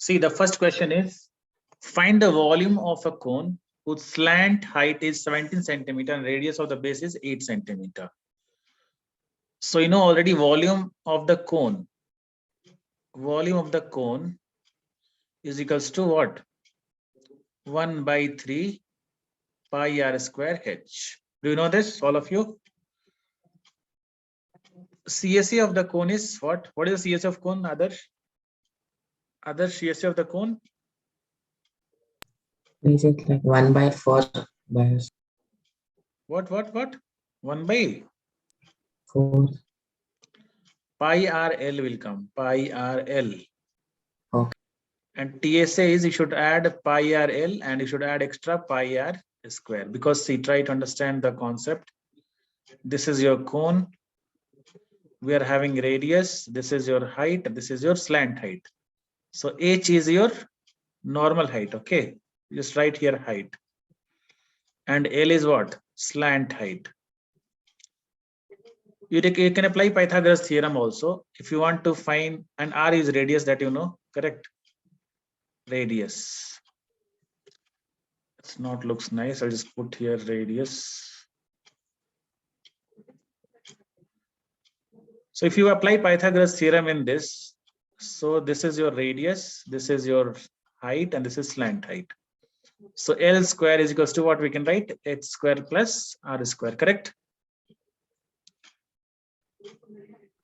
See, the first question is, find the volume of a cone whose slant height is 17 centimeter and radius of the base is 8 centimeter. So you know already volume of the cone. Volume of the cone is equals to what? 1 by 3 pi r square h. Do you know this, all of you? CSE of the cone is what? What is the CSE of cone, Adarsh? Adarsh, CSE of the cone? Is it like 1 by 4 by What? 1 by 4? pi r l will come. Pi r l. Okay. And TSA is you should add pi r l and you should add extra pi r square, because see, try to understand the concept. This is your cone. We are having radius. This is your height. This is your slant height. So h is your normal height. Okay, just write here height. And L is what? Slant height. You can apply Pythagoras theorem also if you want to find, and r is radius, that you know, correct? Radius. It's not looks nice. I'll just put here radius. So if you apply Pythagoras theorem in this, so this is your radius, this is your height, and this is slant height. So L square is equals to what we can write? H square plus R square, correct?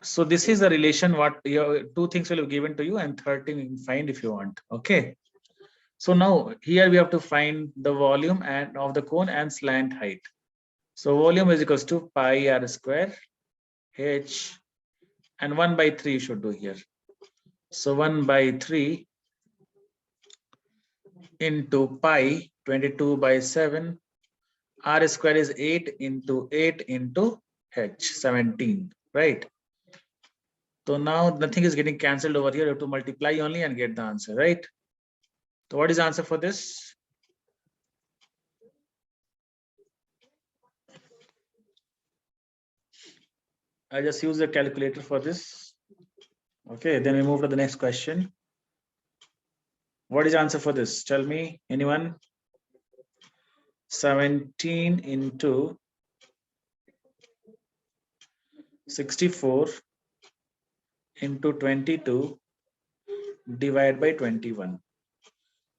So this is the relation what your two things will be given to you, and third thing you can find if you want. Okay. So now here we have to find the volume and of the cone and slant height. So volume is equals to pi r square h, and 1 by 3 you should do here. So 1 by 3 into pi, 22 by 7, r square is 8 into h, 17, right? So now nothing is getting cancelled over here. You have to multiply only and get the answer, right? So what is the answer for this? I just use the calculator for this. Okay, then we move to the next question. What is the answer for this? Tell me, anyone? 17 into 64 into 22 divided by 21.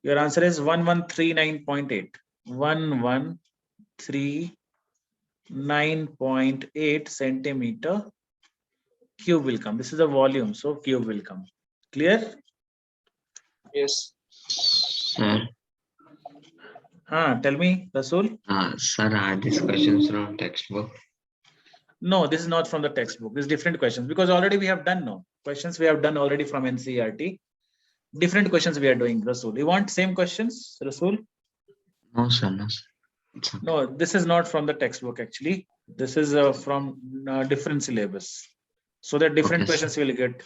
Your answer is 1139.8. 1139.8 centimeter cube will come. This is the volume, so cube will come. Clear? Yes. Sir, Tell me, Rasul. sir, are these questions from textbook? No, this is not from the textbook. This is different questions, because already we have done questions we have done already from NCERT. Different questions we are doing, Rasul. You want same questions, Rasul? No, sir, no, sir. It's okay. No, this is not from the textbook actually. This is from different syllabus. So that different Okay, questions you will get.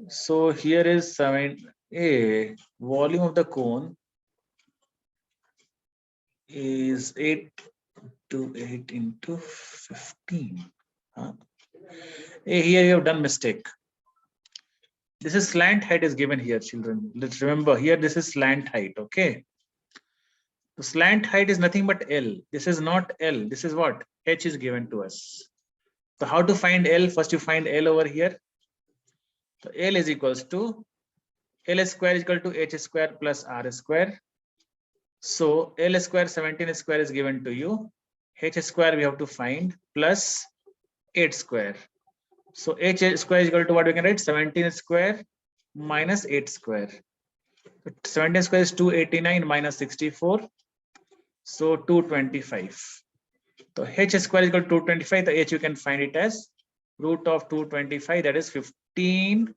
So here is a volume of the cone is 8 to 8 into 15. Here you have done mistake. This is slant height is given here, children. Let's remember here, this is slant height. Okay. The slant height is nothing but L. This is not L. This is what? H is given to us. So how to find L? First you find L over here. So L is equals to L square is equal to H square plus R square. So L square 17 square is given to you. H square we have to find plus 8 square. So H square is equal to what we can write? 17 square minus 8 square. 17 square is 289 minus 64. So 225. So H square is equal to 225. The H you can find it as root of 225, that is 15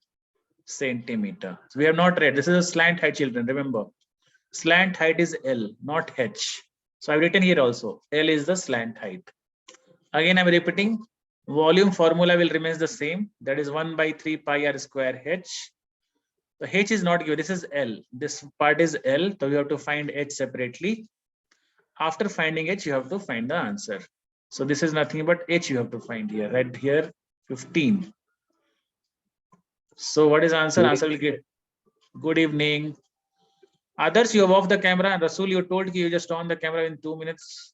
centimeter. So we have not read. This is a slant height, children. Remember, slant height is L, not H. So I've written here also. L is the slant height. Again, I'm repeating. Volume formula will remain the same. That is 1 by 3 pi r square h. The h is not given. This is L. This part is L. So you have to find h separately. After finding h, you have to find the answer. So this is nothing but h you have to find here. Right here, 15. So what is answer? Answer will get good evening. Others, you have off the camera. Rasul, you told you just on the camera in 2 minutes.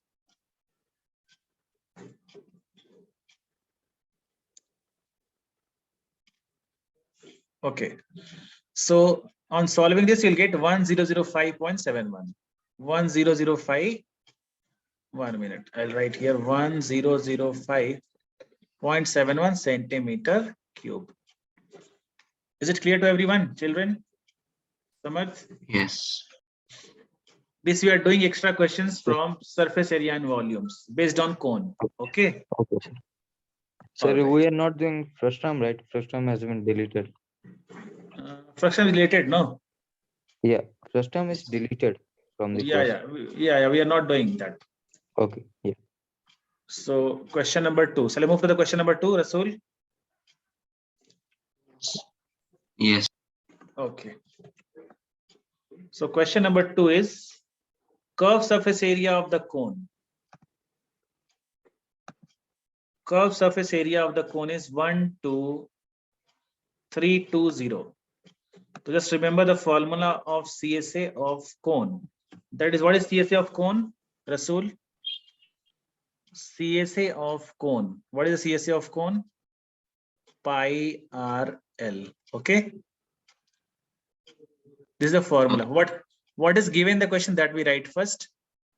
Okay. So on solving this, you'll get 1005.71. 1005. 1 minute. I'll write here 1005.71 centimeter cube. Is it clear to everyone, children? Samarth? Yes. This we are doing extra questions from surface area and volumes based on cone. Okay. Okay, sir. Sir, Alright. we are not doing first term, right? First term has been deleted. Fraction related, no? Yeah, first term is deleted from the Yeah, course. yeah. We are not doing that. Okay, yeah. So question number 2. Shall I move to the question number 2, Rasul? Yes. Okay. So question number 2 is curved surface area of the cone. Curved surface area of the cone is 12320. So just remember the formula of CSA of cone. That is, what is CSA of cone, Rasul? CSA of cone. What is the CSA of cone? Pi RL. Okay. This is the formula. What is given the question that we write first?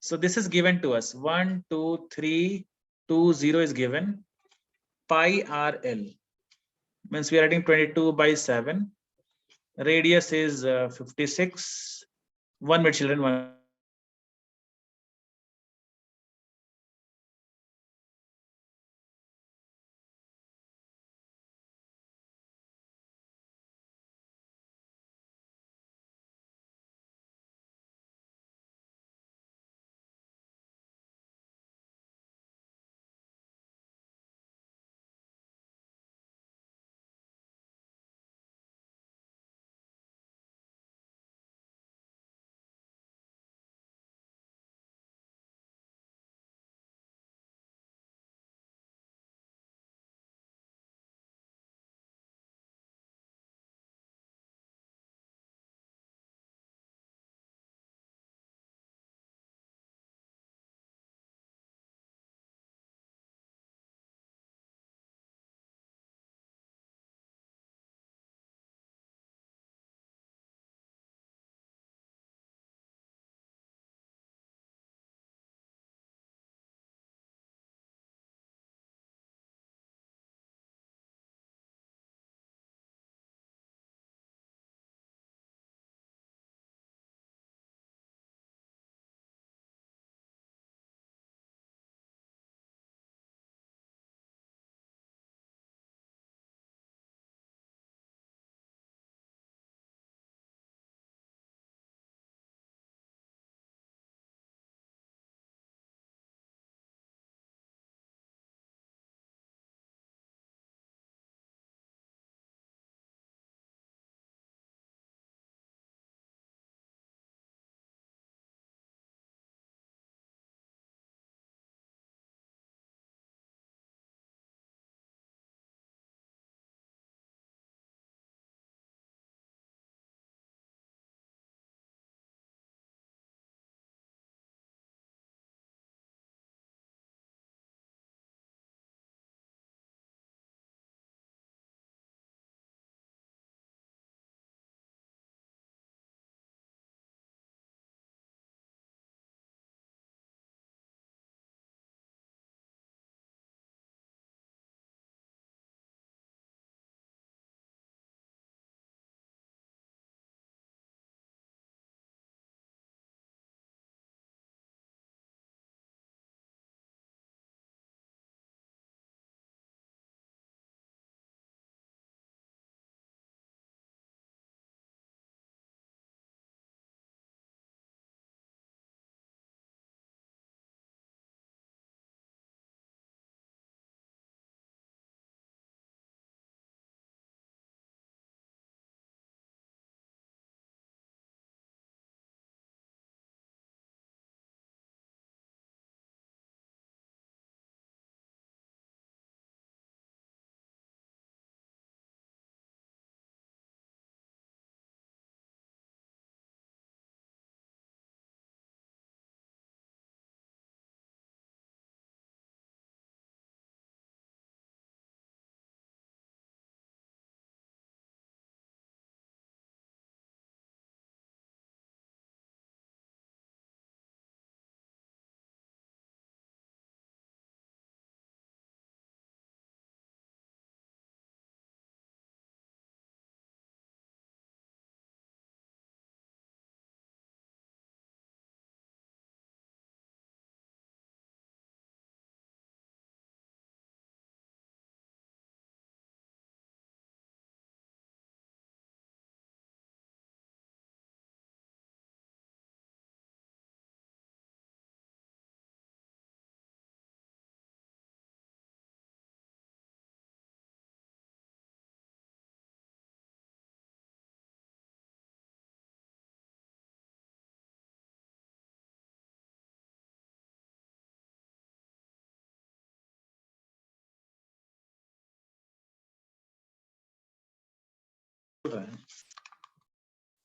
So this is given to us. 12320 is given. Pi RL means we are writing 22/7. Radius is 56. 1 minute, children.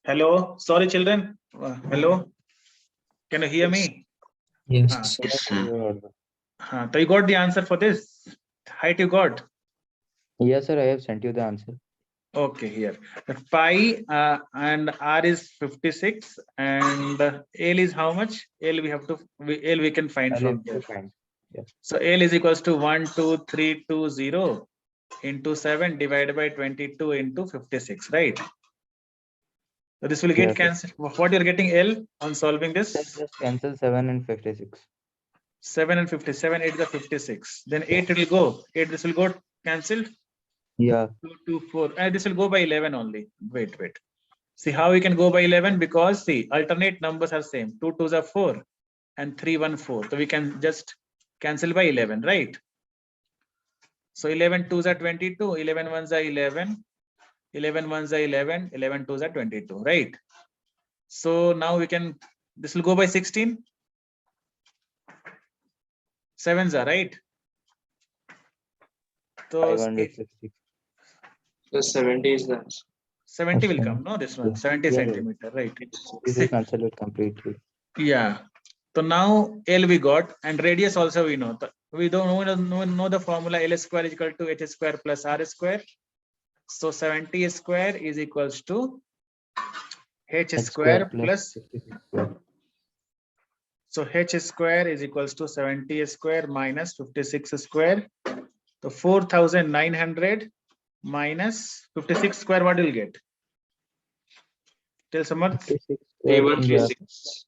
Hello, sorry children. Hello, can you hear me? Yes. Yes, sir. So you got the answer for this height you got. Yes, sir. I have sent you the answer. Okay, here the pi and r is 56 and L is how much? L we have to L we can find I'll from have to here. find. So L is equals to 12320 into 7 divided by 22 into 56, right? So this will get Yes, sir. cancelled. What you're getting L on solving Sir, this? just cancel 7 and 56. 7 and 57, 8 is the 56. Then 8 it will go. 8 this will go cancelled. Yeah. 2, 2, 4. And this will go by 11 only. Wait. See how we can go by 11? Because see, alternate numbers are same. 2 2s are 4 and 3 1 4. So we can just cancel by 11, right? So 11 2s are 22, 11 1s are 11, 11 1s are 11, 11 2s are 22, right? So now we can, this will go by 16. 7s are right. So 560. The 70 is the answer. 70 will come, no? This one, Yeah. 70 Yeah, yeah. centimeter, right? This is cancelled completely. Yeah. So now L we got, and radius also we know. We don't know the formula. L square is equal to h square plus r square. So 70 square is equals to h square plus. 56 square. So h square is equals to 70 square minus 56 square. So 4,900 minus 56 square. What will you get? Tell someone. 56 square. Yeah. 3136.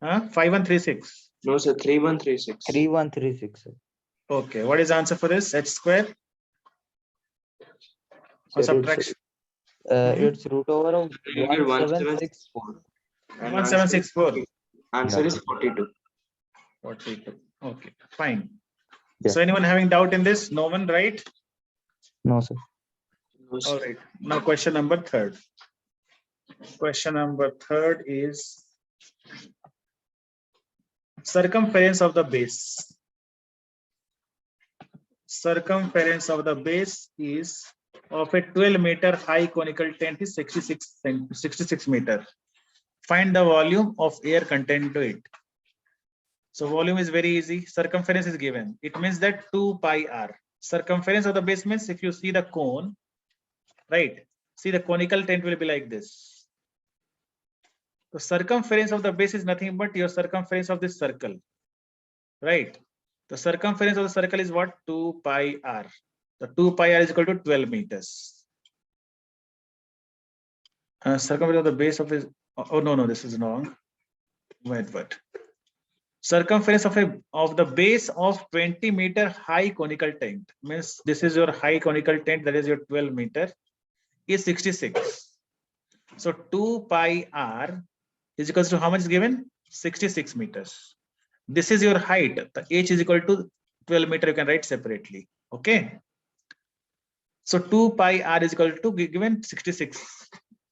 5136. No, sir. 3136. 3136. Sir. Okay. What is the answer for this? H square or Sir, subtraction? it's root over of You get 1764. 1764. Answer Yeah. is 42. 42. Okay, fine. Yeah. So anyone having doubt in this? No one, right? No, sir. No, sir. All right. Now question number 3. Question number 3 is circumference of the base. Circumference of the base is of a 12-meter high conical tent is 66 meter. Find the volume of air contained to it. So volume is very easy. Circumference is given. It means that 2 pi r. Circumference of the base means if you see the cone, right? See the conical tent will be like this. The circumference of the base is nothing but your circumference of this circle, right? The circumference of the circle is what? 2 pi r. The 2 pi r is equal to 12 meters. Circumference of the base of this. Oh no, this is wrong. Wait, what? Circumference of the base of 20-meter high conical tent means this is your high conical tent, that is your 12 meter, is 66. So 2 pi r is equals to how much is given? 66 meters. This is your height. The h is equal to 12 meter. You can write separately. Okay. So 2 pi r is equal to given 66.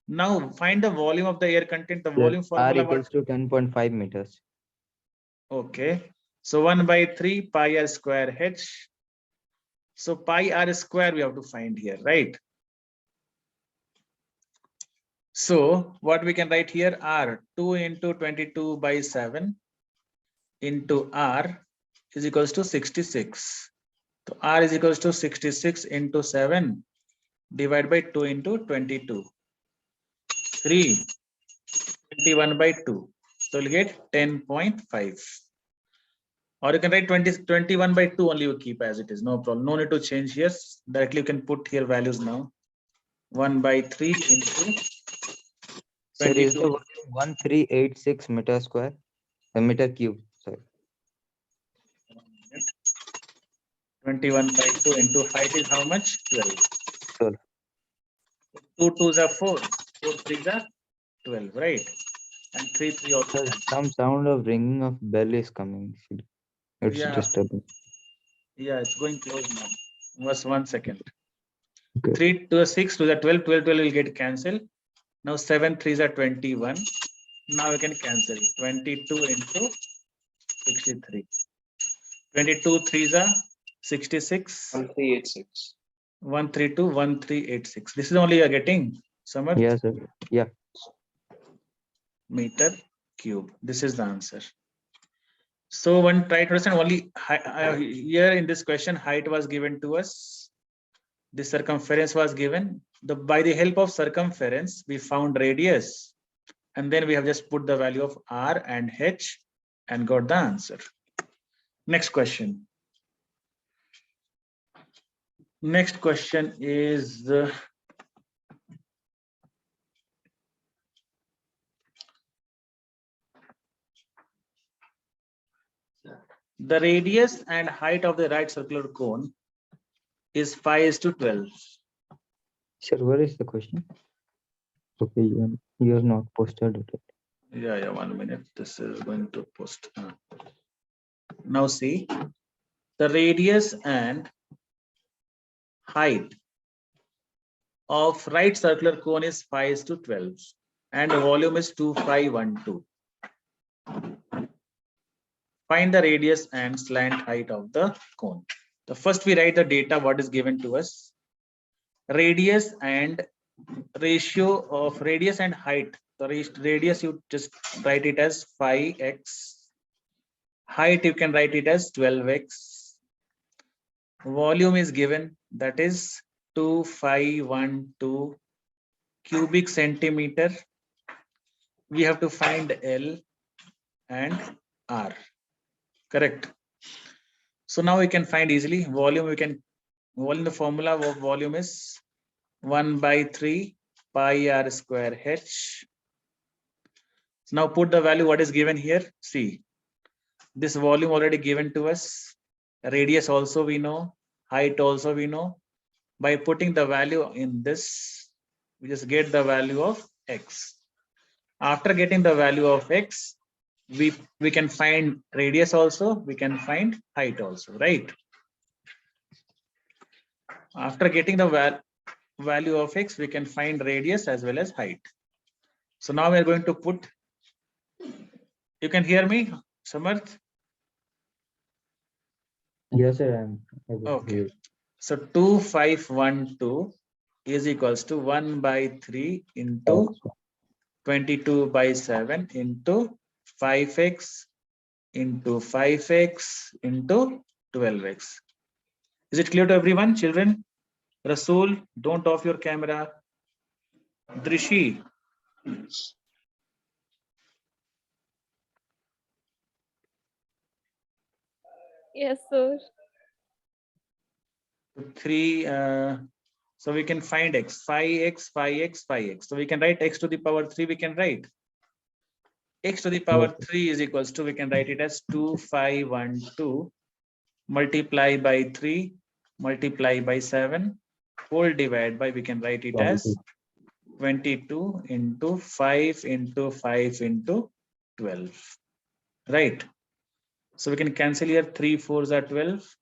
Now find the volume of the air content. The volume R formula. equals to 10.5 meters. Okay. So 1 by 3 pi r square h. So pi r square we have to find here, right? So what we can write here r 2 into 22 by 7 into r is equals to 66. So r is equals to 66 into 7 divided by 2 into 22. 3, 21 by 2. So we'll get 10.5. Or you can write 21 by 2 only, you keep as it is, no problem. No need to change here. Directly you can put here values now. 1 by 3 into Sir, is the 22. volume 1386 meter square? Meter cube. Sorry. 21 by 2 into height is how much? 12. 12. 2 2s are 4. 4 3s are 12, right? And 3 3 also. Sir, some sound of ringing of bell is coming. It's Yeah. disturbing. Yeah, it's going close now. Just 1 second. Okay. 3 to 6 to the 12, 12 will get cancelled. Now 7 3s are 21. Now we can cancel 22 into 63. 22 3s are 66. 1386. 132 1386. This is only you are getting Samarth? Yeah, sir. Yeah. Meter cube. This is the answer. So one try to understand only here in this question, height was given to us. The circumference was given. By the help of circumference, we found radius. And then we have just put the value of R and H and got the answer. Next question. Next question is the radius and height of the right circular cone is 5:12. Sir, where is the question? Okay, you have not posted it. Yeah, 1 minute. This is going to post. Now see, the radius and height of right circular cone is 5:12 and the volume is 2512. Find the radius and slant height of the cone. The first we write the data what is given to us. Radius and ratio of radius and height. The radius you just write it as 5x. Height you can write it as 12x. Volume is given, that is 2512 cubic centimeter. We have to find L and R. Correct. So now we can find easily volume. The formula of volume is 1/3 pi r square h. So now put the value what is given here. See, this volume already given to us. Radius also we know, height also we know. By putting the value in this, we just get the value of x. After getting the value of x, we can find radius also, we can find height also, right? After getting the value of x, we can find radius as well as height. So now we are going to put, you can hear me, Samarth? Yes, sir. I'm able to Okay. hear. So 2512 is equals to 1/3 into 22/7 into 5x into 5x into 12x. Is it clear to everyone, children? Rasool, don't off your camera. Drishi, Yes, sir. 3, so we can find x, 5x, 5x, 5x. So we can write x to the power 3, we can write. X to the power 3 is equals to, we can write it as 2512 multiply by 3 multiply by 7 whole divide by, we can write it as 22 into 5 into 5 into 12, right? So we can cancel here 3 4s are 12.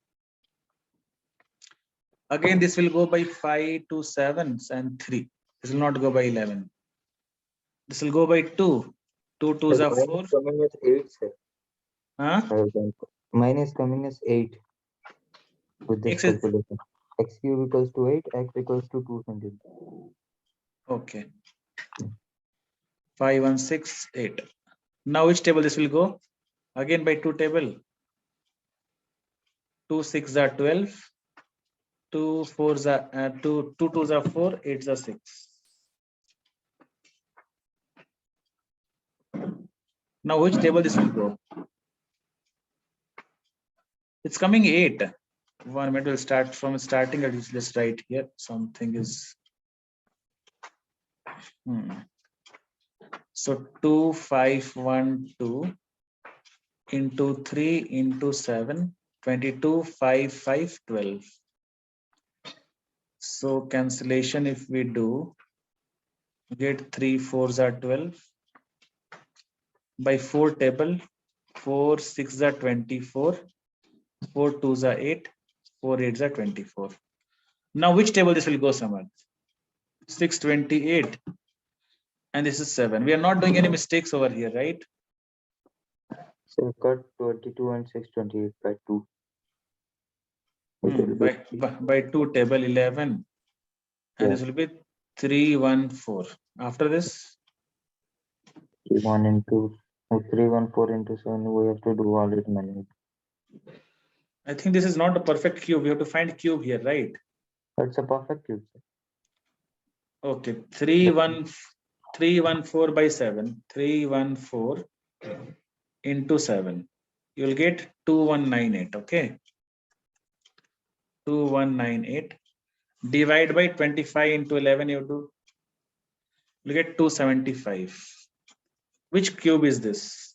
Again, this will go by 5 2 7s and 3. This will not go by 11. This will go by 2. 2 2s are 4. Coming as 8, sir. Huh? Mine is coming as 8 with this X is calculation. X cube equals to 8, x equals to 220. okay. 5 1 6 8. Now which table this will go? Again by 2 table. 2 6 are 12. 2 4s are 2 2s are 4. 8s are 6. Now which table this will go? It's coming 8. 1 minute, will start from starting. Let's write here. Something is. So 2512 into 3 into 7, 22 5 5 12. So cancellation if we do, get 3 4s are 12. By 4 table, 4 6 are 24. 4 2s are 8. 4 8s are 24. Now which table this will go, Samarth? 628. And this is 7. We are not doing any mistakes over here, right? So cut 22 and 628 by 2. By 2 table 11. And this will be 314. After this, 3 into 314 into 7. We have to do all it manually. I think this is not a perfect cube. We have to find cube here, right? It's a perfect cube, sir. Okay, 314 by 7. 314 into 7. You will get 2198. Okay. 2198. Divide by 25 into 11. You do. You get 275. Which cube is this?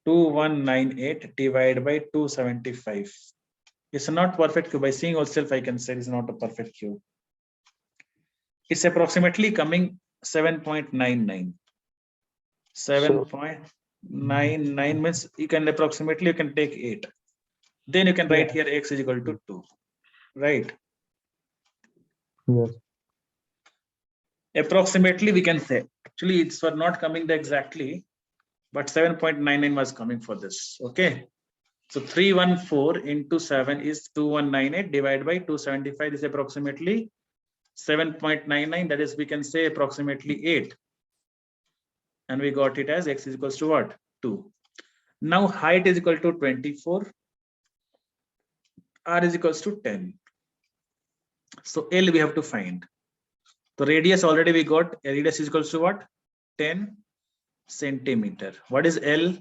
2198 divided by 275. It's not perfect cube. By seeing itself, I can say it's not a perfect cube. It's approximately coming 7.99. 7.99 means you can approximately you can take 8. Then you can write here x is equal to 2. Right? Yes. Approximately we can say. Actually, it's for not coming the exactly, but 7.99 was coming for this. Okay. So 314 into 7 is 2198 divided by 275 is approximately 7.99. That is, we can say approximately 8. And we got it as x is equals to what? 2. Now height is equal to 24. R is equals to 10. So L we have to find. The radius already we got. Radius is equals to what? 10 centimeter. What is L?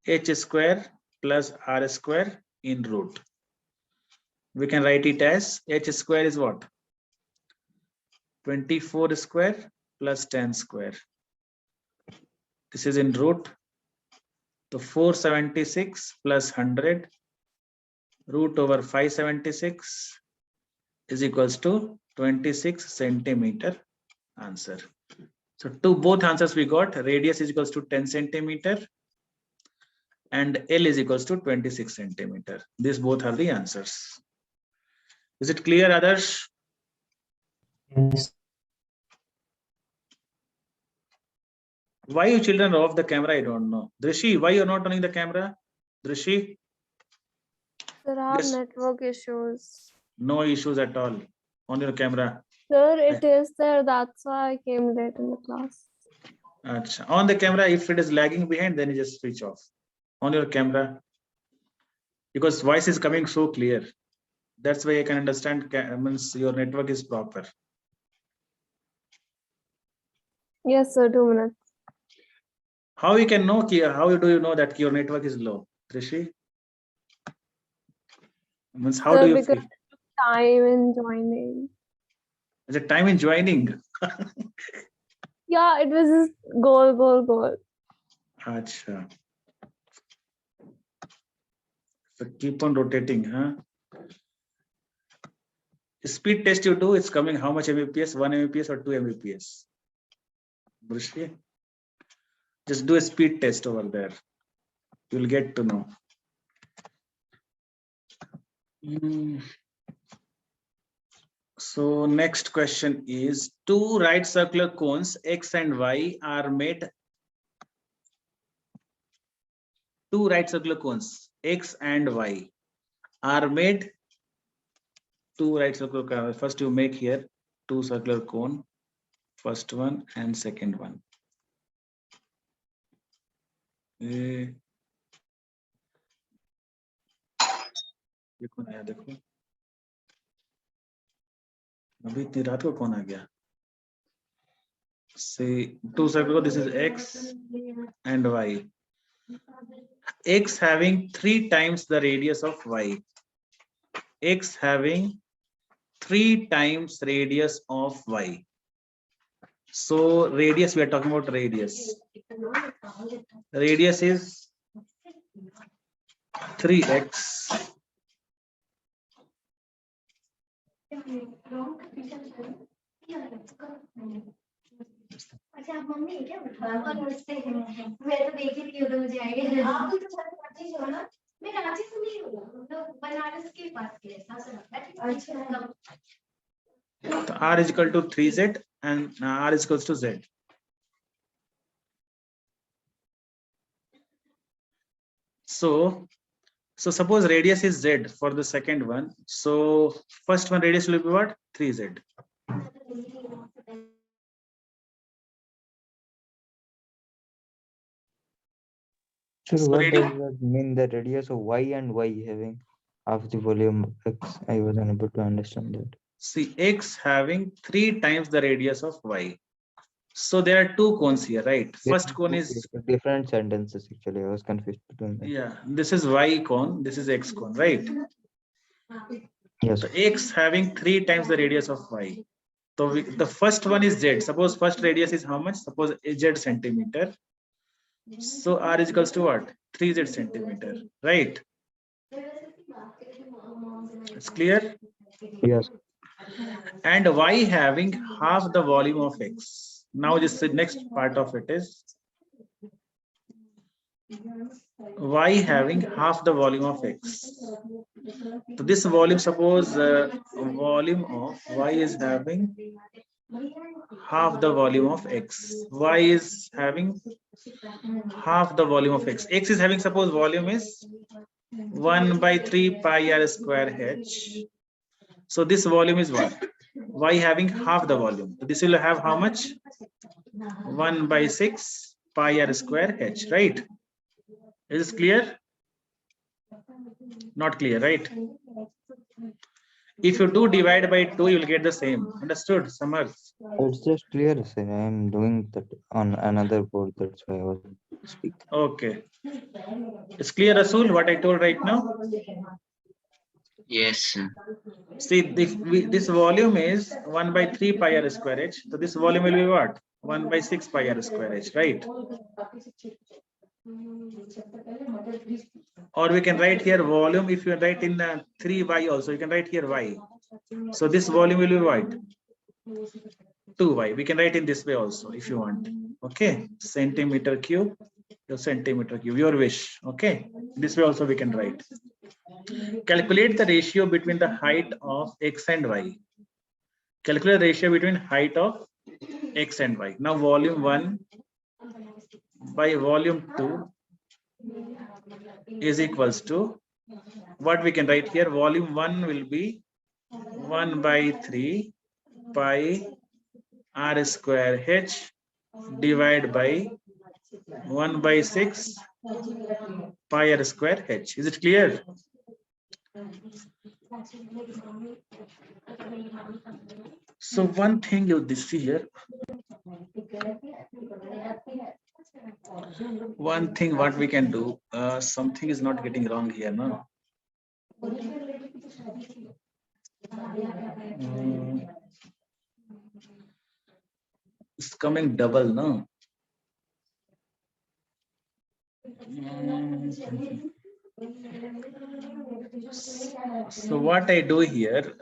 H square plus R square in root. We can write it as H square is what? 24 square plus 10 square. This is in root. So 476 plus 100 root over 576 is equals to 26 centimeter. Answer. So to both answers we got. Radius is equals to 10 centimeter and L is equals to 26 centimeter. These both are the answers. Is it clear, Adarsh? Yes. Why you children are off the camera? I don't know. Drishi, why you're not running the camera? Drishi, There are Yes. network issues. no issues at all on your camera. Sir, it is there. That's why I came late in the class. Achha. On the camera, if it is lagging behind, then you just switch off on your camera because voice is coming so clear. That's why I can understand means your network is proper. Yes, sir. 2 minutes. How you can know? How do you know that your network is low, Drishi? Means how Sir, do you because feel? time in joining. Is it time in joining? Yeah, it was just goal. Achha. So keep on rotating, huh? Speed test you do, it's coming how much Mbps? 1 Mbps or 2 Mbps? Brishi? Just do a speed test over there. You'll get to know. So next question is, two right circular cones X and Y are made. Two right circular cones X and Y are made. Two right circular cones. First you make here two circular cone. First one and second one. ये कौन आया देखो अभी इतनी रात को कौन आ गया say two circle this is X and Y. X having 3 times the radius of Y. X having 3 times radius of Y. So radius, we are talking about radius. Radius is 3x. अच्छा आप mummy है क्या नमस्ते मैं तो देख ही रही हूँ तो मुझे आइडिया आप तो रांची से हो ना मैं रांची से नहीं हूँ मतलब बनारस के पास के अच्छा R is equal to 3z and R is equals to z. So suppose radius is z for the second one. So first one radius will be what? 3z. Sir, So what ready? does that mean? The radius of y and y having half the volume of x? I was unable to understand that. See, x having 3 times the radius of y. So there are two cones here, right? There First are cone two is, different sentences actually. I was confused between them. yeah, this is y cone, this is x cone, right? Yes. So x having 3 times the radius of y. So the first one is z. Suppose first radius is how much? Suppose z centimeter. So r is equals to what? 3z centimeter, right? It's clear? Yes. And y having half the volume of x. Now this next part of it is y having half the volume of x. So this volume, suppose volume of y is having half the volume of x. Y is having half the volume of x. X is having, suppose volume is 1 by 3 pi r square h. So this volume is what? Y having half the volume. So this will have how much? 1 by 6 pi r square h, right? Is this clear? Not clear, right? If you do divide by 2, you will get the same. Understood, Samar? It's just clear, sir. I am doing that on another board. That's why I was speaking. Okay. It's clear, Rasul, what I told right now? Yes, sir. See, this volume is 1 by 3 pi r square h. So this volume will be what? 1 by 6 pi r square h, right? Or we can write here volume. If you write in 3y also, you can write here y. So this volume will be what? 2y. We can write in this way also if you want. Okay, centimeter cube, your wish. Okay, this way also we can write. Calculate the ratio between the height of x and y. Calculate the ratio between height of x and y. Now volume 1 by volume 2 is equals to what we can write here. Volume 1 will be 1 by 3 pi r square h divided by 1 by 6 pi r square h. Is it clear? So one thing you see here, one thing what we can do, something is not getting wrong here, no? It's coming double, no? So what I do here,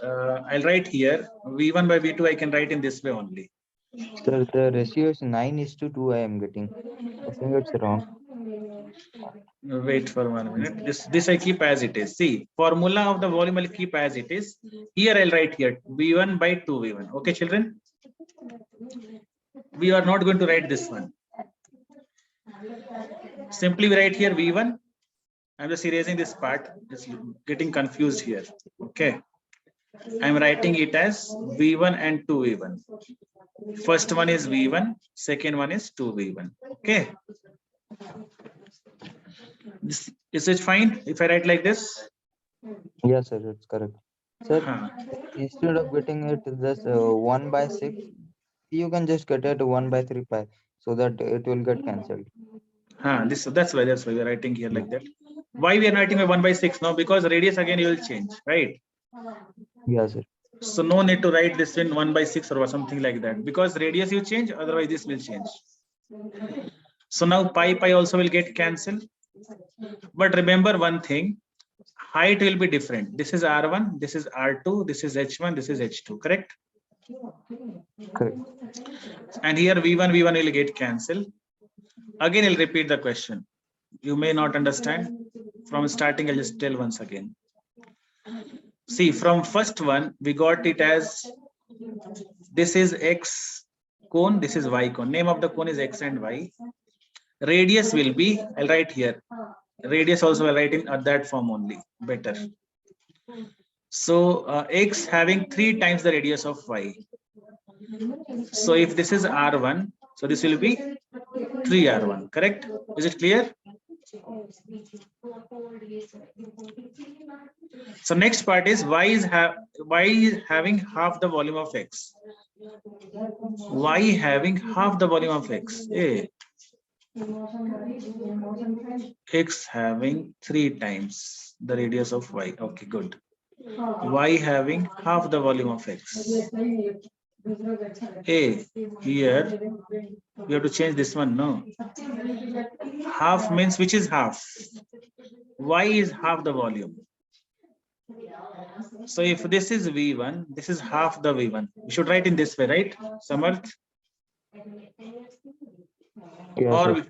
I'll write here v1 by v2. I can write in this way only. Sir, the ratio is 9:2. I am getting. I think it's wrong. Wait for 1 minute. This I keep as it is. See, formula of the volume I'll keep as it is. Here I'll write here v1 by 2v1. Okay, children. We are not going to write this one. Simply we write here v1. I'm just erasing this part. It's getting confused here. Okay. I'm writing it as v1 and 2v1. First one is v1, second one is 2v1. Okay. Is it fine if I write like this? Yes, sir, it's correct. Sir, instead of getting it just 1 by 6, you can just get it 1 by 3 pi so that it will get cancelled. That's why we're writing here like that. Why we are writing by 1 by 6 now? Because radius again you will change, right? Yes, sir. So no need to write this in 1 by 6 or something like that, because radius you change, otherwise this will change. So now pi also will get cancelled. But remember one thing, height will be different. This is R1, this is R2, this is H1, this is H2, correct? Correct. And here V1 will get cancelled. Again, I'll repeat the question. You may not understand. From starting, I'll just tell once again. See, from first one, we got it as this is X cone, this is Y cone. Name of the cone is X and Y. Radius will be, I'll write here. Radius also I'll write in that form only, better. So X having 3 times the radius of Y. So if this is R1, so this will be 3R1, correct? Is it clear? So next part is y is having half the volume of X. Y having half the volume of X. X having 3 times the radius of Y. Okay, good. Y having half the volume of X. Here we have to change this one, no? Half means which is half? Y is half the volume. So if this is V1, this is half the V1. We should write in this way, right, Samarth? Yes, sir.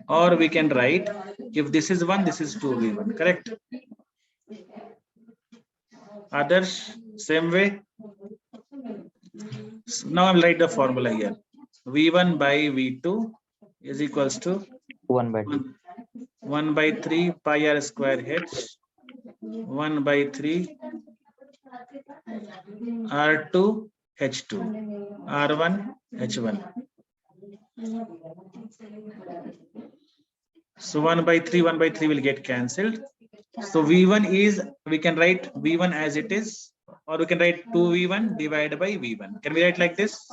Or we can write, if this is 1, this is 2V1, correct? Others, same way. So now I'll write the formula here. V1 by V2 is equals to 1 by 2. 1 by 3 pi r square h, 1 by 3 R2 H2, R1 H1. So 1 by 3 will get cancelled. So V1 is, we can write V1 as it is, or we can write 2V1 divided by V1. Can we write like this?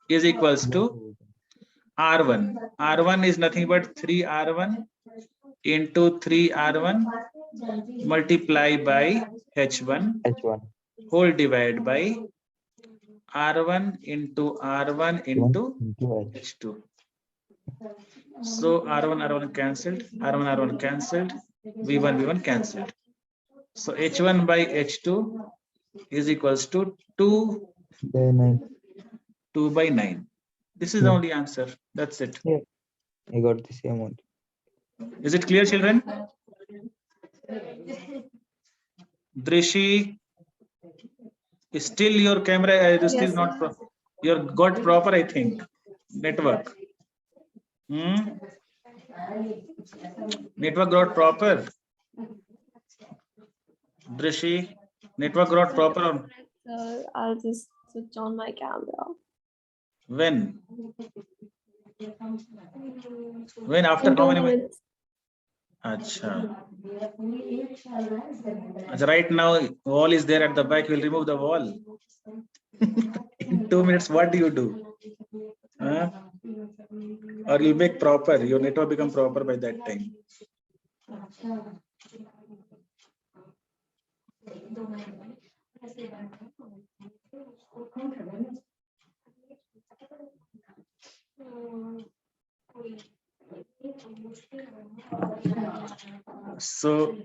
Is equals to R1. R1 is nothing but 3R1 into 3R1 multiply by H1 H1. whole divided by R1 into R1 into H2. So R1 cancelled, R1 cancelled, V1 cancelled. So H1 by H2 is equals to 2 by 9. 2 by 9. This is the only answer. That's it. Yeah. I got the same one. Is it clear, children? Drishi, still your camera is still Yes, not you're got proper, I think, network. Network got proper. Drishi, network got proper. sir, I'll just switch on my camera. When? When after In how 2 many minutes? minutes. Acha. Right now, wall is there at the back. We'll remove the wall. In 2 minutes, what do you do? Huh? Or you make proper. Your network become proper by that time. So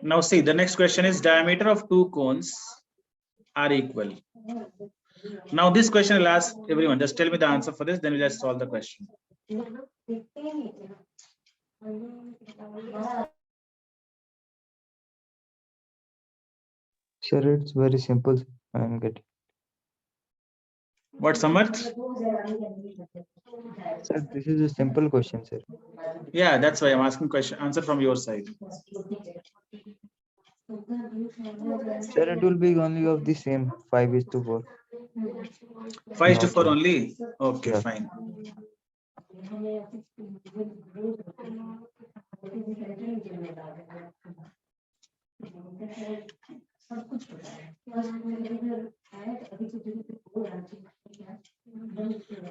now see, the next question is diameter of 2 cones are equal. Now this question will ask everyone, just tell me the answer for this, then we'll just solve the question. Sir, it's very simple. I'm getting. What, Samarth? Sir, this is a simple question, sir. Yeah, that's why I'm asking question. Answer from your side. Sir, it will be only of the same 5:4. 5:4 only. Okay, Yeah. fine.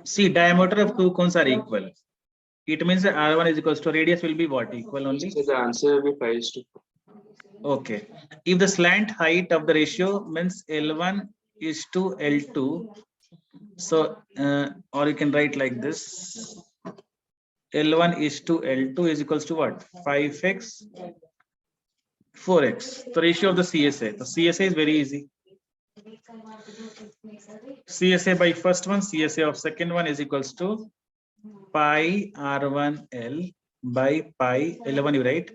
See, diameter of 2 cones are equal. It means that R1 is equals to radius will be what? Equal only. So the answer will be 5:4. Okay. If the slant height of the ratio means L1 is to L2, so or you can write like this: L1 is to L2 is equals to what? 5x, 4x. The ratio of the CSA. The CSA is very easy. CSA by first one, CSA of second one is equals to pi R1L by pi L1, you write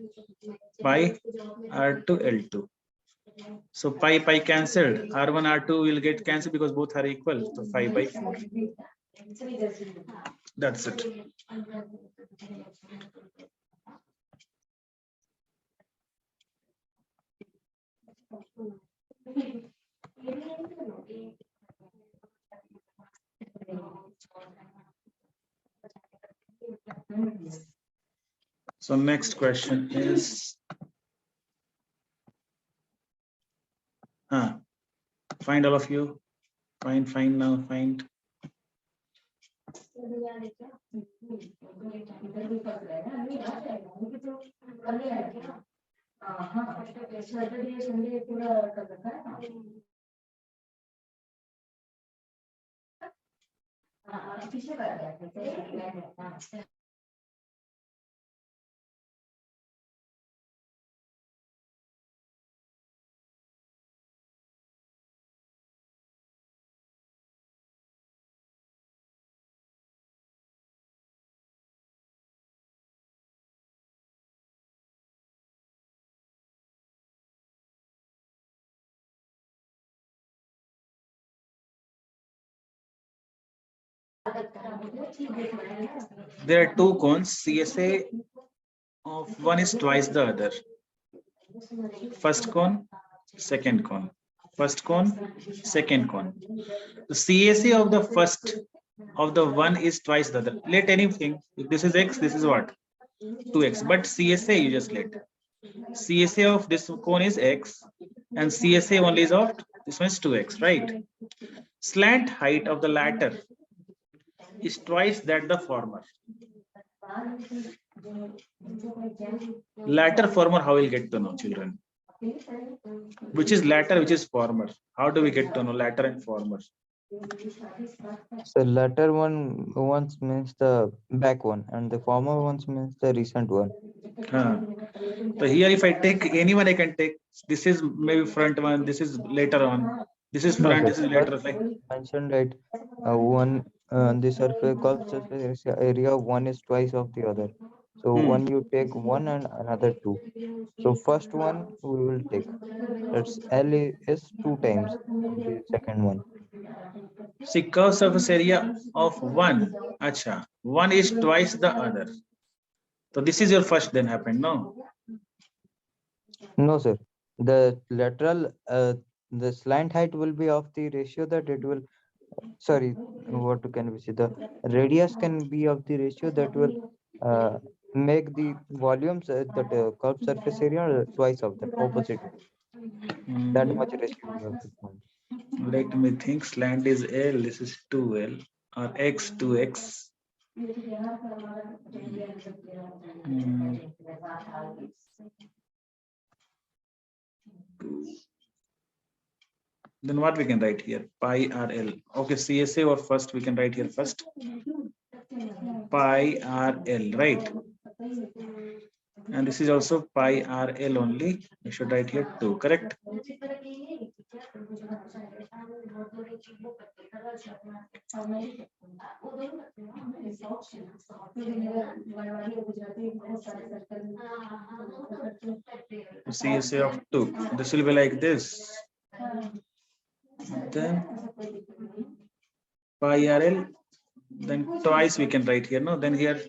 pi R2 L2. So pi cancelled. R1, R2 will get cancelled because both are equal. So 5/4. That's it. So next question is, find all of you. Find now, find. There are two cones. CSA of one is twice the other. First cone, second cone. First cone, second cone. The CSA of the first of the one is twice the other. Let anything. If this is X, this is what? 2X. But CSA you just let. CSA of this cone is X and CSA only is of this one is 2X, right? Slant height of the latter is twice that the former. Latter former, how we'll get to know, children? Which is latter, which is former? How do we get to know latter and former? So latter one once means the back one, and the former ones means the recent one. So here, if I take anyone, I can take. This is maybe front one. This is later on. This is front. No, This is later. Like mentioned right. One the surface curved surface area of one is twice of the other. So one you take one and another two. So first one we will take. That's L is 2 times the second one. see, curved surface area of one. Acha, one is twice the other. So this is your first. Then happened, no? No, sir. The lateral, the slant height will be of the ratio that it will. Sorry, what can we say? The radius can be of the ratio that will make the volumes that curved surface area twice of that opposite. That much ratio we have to find. Let me think. Slant is L. This is 2L or X 2X. Then what we can write here? Pi RL. Okay, CSA or first we can write here first. Pi RL, right? And this is also pi RL only. We should write here 2, correct? CSA of 2. This will be like this. Then pi RL. Then twice we can write here. No, then here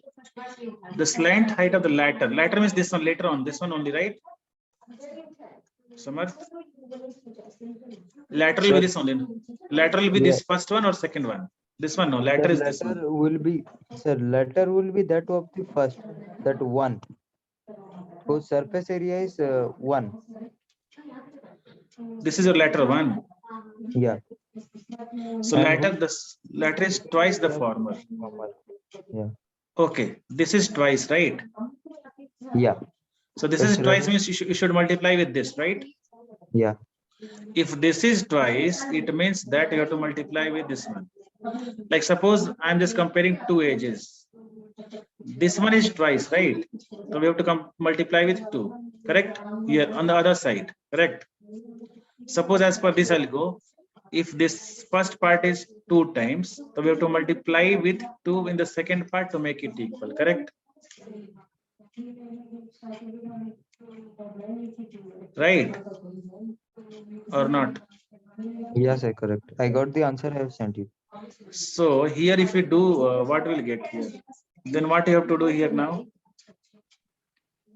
the slant height of the latter. Latter means this one later on. This one only, right? Samarth? Lateral will be this only. Lateral will be this first one or second one? This one, no. Latter is this one. Will be, sir, latter will be that of the first, that one. Whose surface area is 1. This is your latter one. Yeah. So latter is twice the former. Yeah. Okay, this is twice, right? Yeah. So this is twice means you should multiply with this, right? Yeah. If this is twice, it means that you have to multiply with this one. Like suppose I'm just comparing two edges. This one is twice, right? So we have to multiply with 2, correct? Here on the other side, correct? Suppose as per this I'll go. If this first part is 2 times, so we have to multiply with 2 in the second part to make it equal, correct? Right. or not? Yes, sir, correct. I got the answer. I have sent you. So here, if we do, what we'll get here? Then what you have to do here now?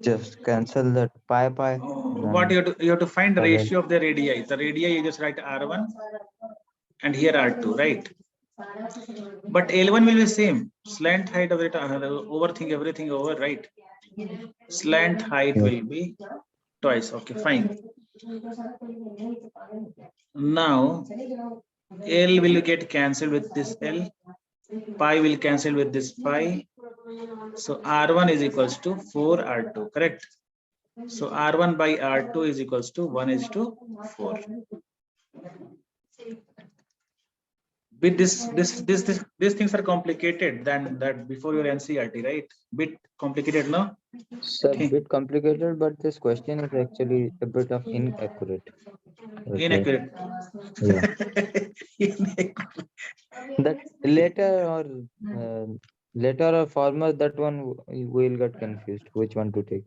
Just cancel that pi. What you have to find the Okay. ratio of the radii. The radii you just write R1 and here R2, right? But L1 will be same. Slant height of it, overthink everything over, right? Slant height Yeah. will be twice. Okay, fine. Now L will get cancelled with this L. Pi will cancel with this pi. So R1 is equals to 4 R2, correct? So R1 by R2 is equals to 1:4. With these things are complicated than that before your NCERT, right? Bit complicated, no? It's a bit complicated, but this question is actually a bit of inaccurate. Okay. Inaccurate. Yeah. Inaccurate. That later or former, that one will get confused. Which one to take?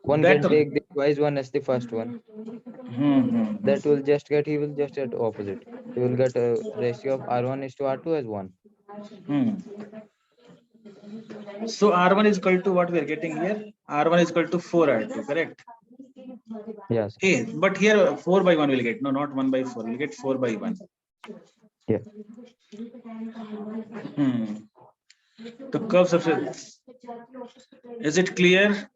One That- can take the twice one as the first one. That will just get, he will just get opposite. He will get a ratio of R1 is to R2 as 1. So R1 is equal to what we are getting here? R1 is equal to 4 R2, correct? Yes. Hey, but here 4 by 1 will get, no, not 1 by 4, we'll get 4 by 1. Yeah. The curve substance. Is it clear?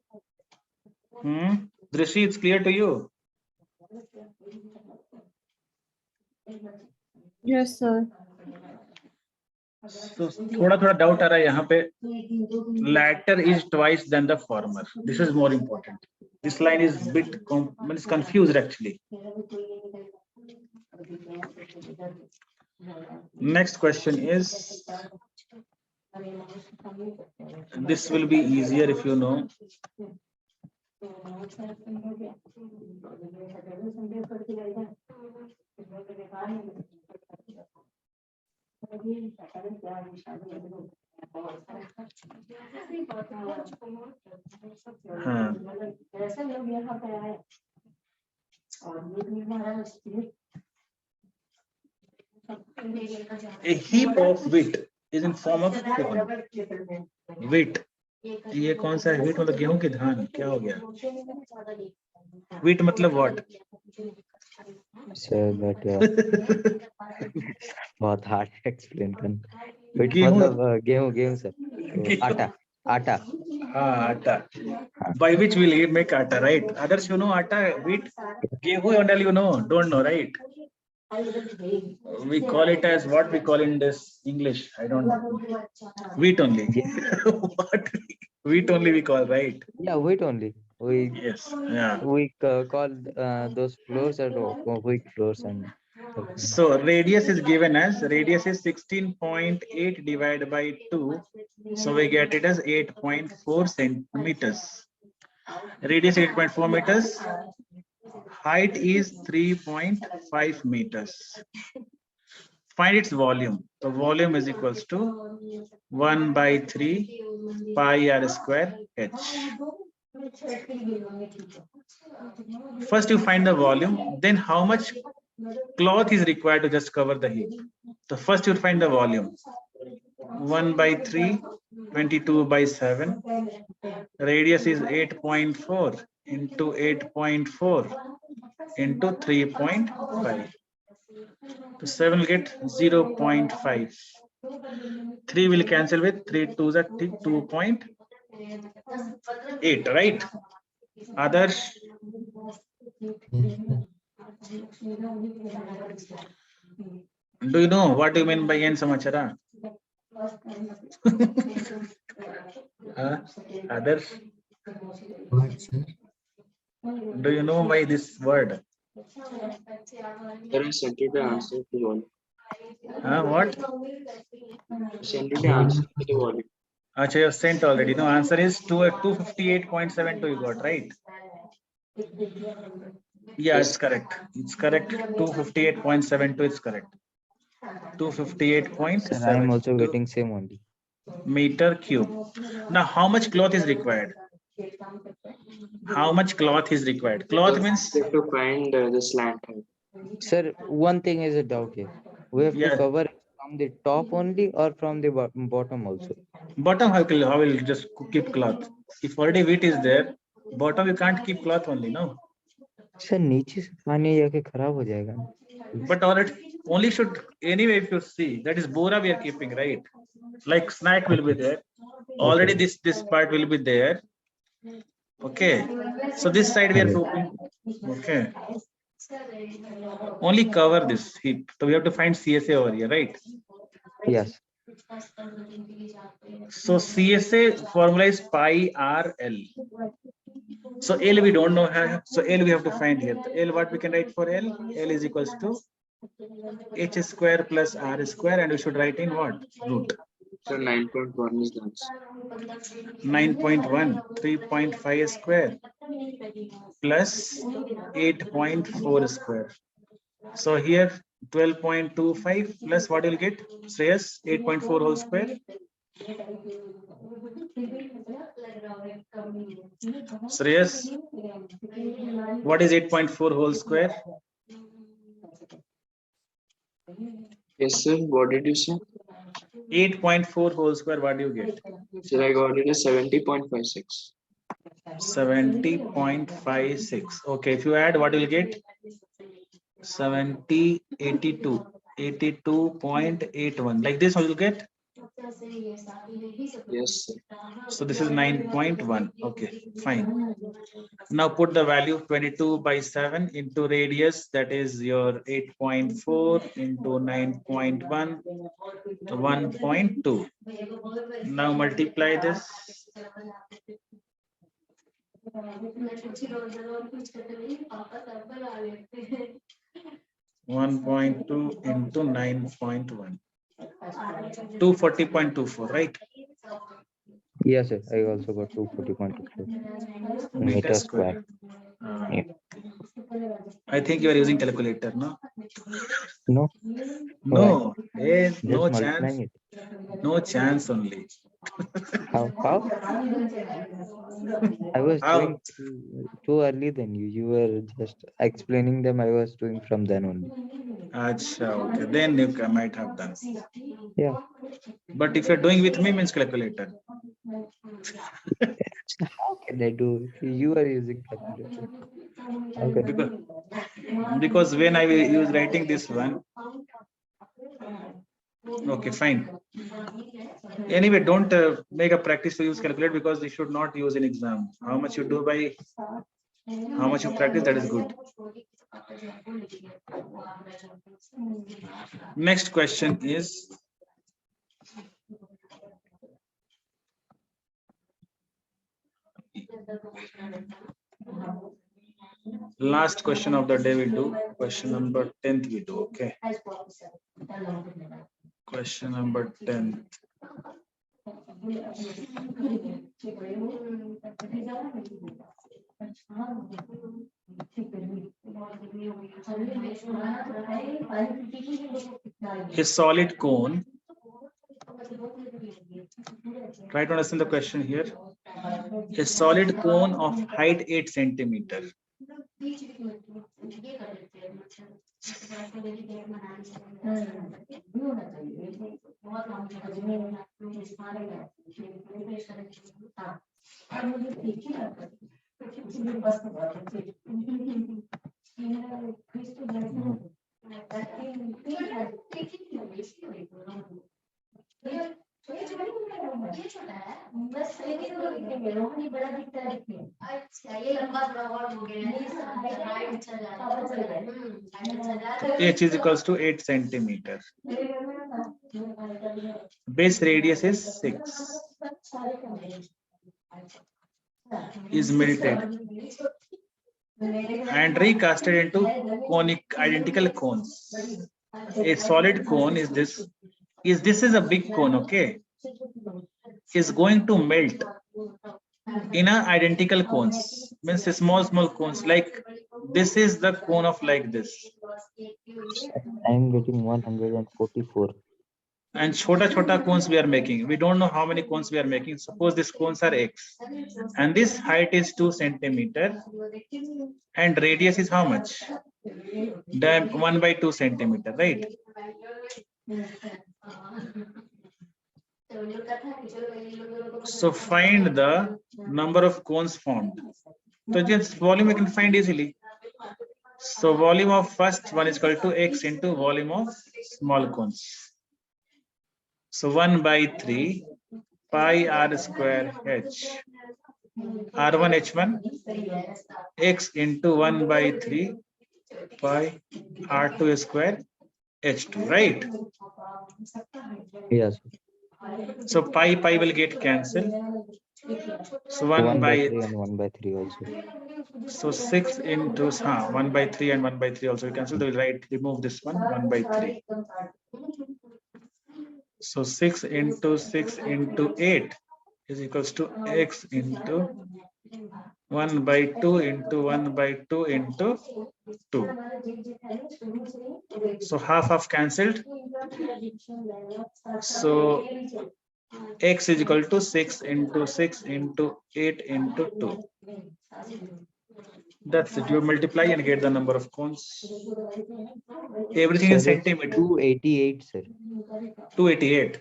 Drishi, it's clear to you? Yes, sir. So थोड़ा doubt आ रहा है यहाँ पे. Latter is twice than the former. This is more important. This line is bit confused actually. Next question is, this will be easier if you know. A heap of wheat is in form of cone. Wheat. ये कौन सा है? wheat मतलब गेहूं की धान. क्या हो गया? Wheat मतलब what? So that बहुत hard explain करना. Wheat गेहूं. मतलब गेहूं sir. आटा. आटा. By which we'll make atta, right? Others you know atta, wheat, gehu and all you know, don't know, right? We call it as what we call in this English. I don't know. Wheat only. What? Wheat only we call, right? Yeah, wheat only. Yes. Yeah. We call those floors as wheat floors and. So radius is given as, radius is 16.8 divided by 2. So we get it as 8.4 centimeters. Radius 8.4 meters. Height is 3.5 meters. Find its volume. The volume is equals to 1 by 3 pi r square h. First you find the volume, then how much cloth is required to just cover the heap. So first you find the volume. 1 by 3, 22 by 7. Radius is 8.4 into 8.4 into 3.5. So 7 will get 0.5. 3 will cancel with 3 2s are 2.8, right? Others? Do you know what you mean by N Samachara? Others? What, sir? Do you know by this word? There is sent you the answer to volume. What? Send you the answer to the volume. Achha, you have sent already. No, answer is 258.72 you got, right? Yeah, it's correct. It's correct. 258.72 is correct. 258.72. I am also getting same only. Meter cube. Now, how much cloth is required? How much cloth is required? Cloth means You have to find the slant height. Sir, one thing is a doubt here. We have to Yeah. cover it from the top only or from the bottom also? Bottom, how will just keep cloth? If already wheat is there, bottom you can't keep cloth only, no. Sir नीचे से पानी जाके खराब हो जाएगा ना. But already only should anyway if you see that is bora we are keeping, right? Like snack will be there. Already Okay. this part will be there. Okay. So this side we are Alright. keeping. Okay. Only cover this heap. So we have to find CSA over here, right? Yes. So CSA formula is pi r L. So L we don't know. So L we have to find here. L, what we can write for L? L is equals to h square plus r square, and we should write in what? Root. So 9.1 is the answer. 9.1, 3.5 square plus 8.4 square. So here 12.25 plus what you'll get? Shreyas, 8.4 whole square. Shreyas, what is 8.4 whole square? Yes, sir. What did you say? 8.4 whole square, what do you get? Sir, I got it as 70.56. 70.56. Okay, if you add, what will you get? 70, 82, 82.81. Like this, how you'll get? Yes, sir. So this is 9.1. Okay, fine. Now put the value 22 by 7 into radius, that is your 8.4 into 9.1, 1.2. Now multiply this. 1.2 into 9.1. 240.24, right? Yes, sir. I also got 240.24 Meter meter square. square. Yeah. I think you are using calculator, no? No, No, no just chance. multiplying it. No chance only. How? I was How? doing too early than you. You were just explaining them. I was doing from then only. Acha, okay. Then you might have done. Yeah. But if you're doing with me, means calculator. How can I do it? You are using calculator. Okay. Because when I was writing this one, okay, fine. Anyway, don't make a practice to use calculator because you should not use in exam. How much you do by how much you practice, that is good. Next question is last question of the day we do. Question number 10th we do. Okay. Question number 10. A solid cone. Try to understand the question here. A solid cone of height 8 centimeter. H is equals to 8 centimeter. Base radius is 6. Is melted and recasted into conic identical cones. A solid cone is this. This is a big cone, okay? Is going to melt in a identical cones. Means small cones. Like this is the cone of like this. I am getting 144. And chota cones we are making. We don't know how many cones we are making. Suppose these cones are X. And this height is 2 centimeter. And radius is how much? 1/2 centimeter, right? So find the number of cones formed. So just volume you can find easily. So volume of first one is equal to x into volume of small cones. So 1/3 pi r square h. R1 H1 x into 1/3 pi R2 square H2, right? Yes. So pi will get cancelled. So 1 by 3 and 1 by 3 also. So 6 into 1/3 and 1/3 also we cancel. They will remove this one 1/3. So 6 into 6 into 8 is equals to x into 1/2 into 1/2 into 2. So half cancelled. So x is equal to 6 into 6 into 8 into 2. That's it. You multiply and get the number of cones. Everything in Sir, it's centimeter. 288, sir. 288.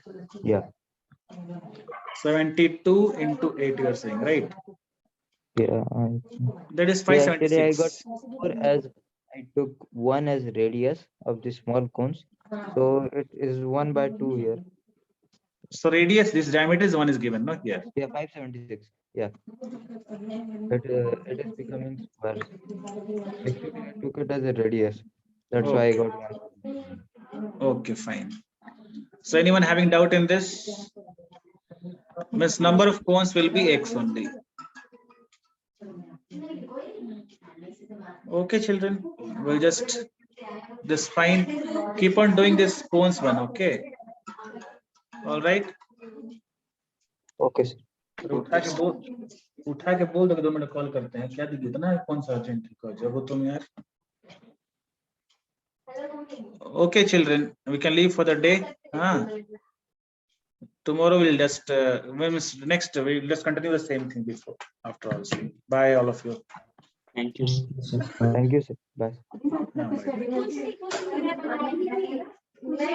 Yeah. 72 into 8 you are saying, right? Yeah. That is Yeah, actually, I 576. got 4 as I took 1 as radius of the small cones. So it is 1/2 here. So radius, this diameter is 1 is given, no? Here. Yeah, 576. Yeah. It is becoming square. Actually, I took it as a radius. That's why I got 1. Okay, fine. So anyone having doubt in this? Means number of cones will be x only. Okay, children. We'll just this fine. Keep on doing this cones one, okay? All right. Okay, sir. उठा के बोल दो कि 2 minute call करते हैं क्या दिक्कत ना कौन सा अर्जेंट है जब तुम यार Okay, children, we can leave for the day. Tomorrow we'll just next we'll just continue the same thing before after all. Bye all of you. Thank you. Thank you, sir. Bye. Yeah, bye.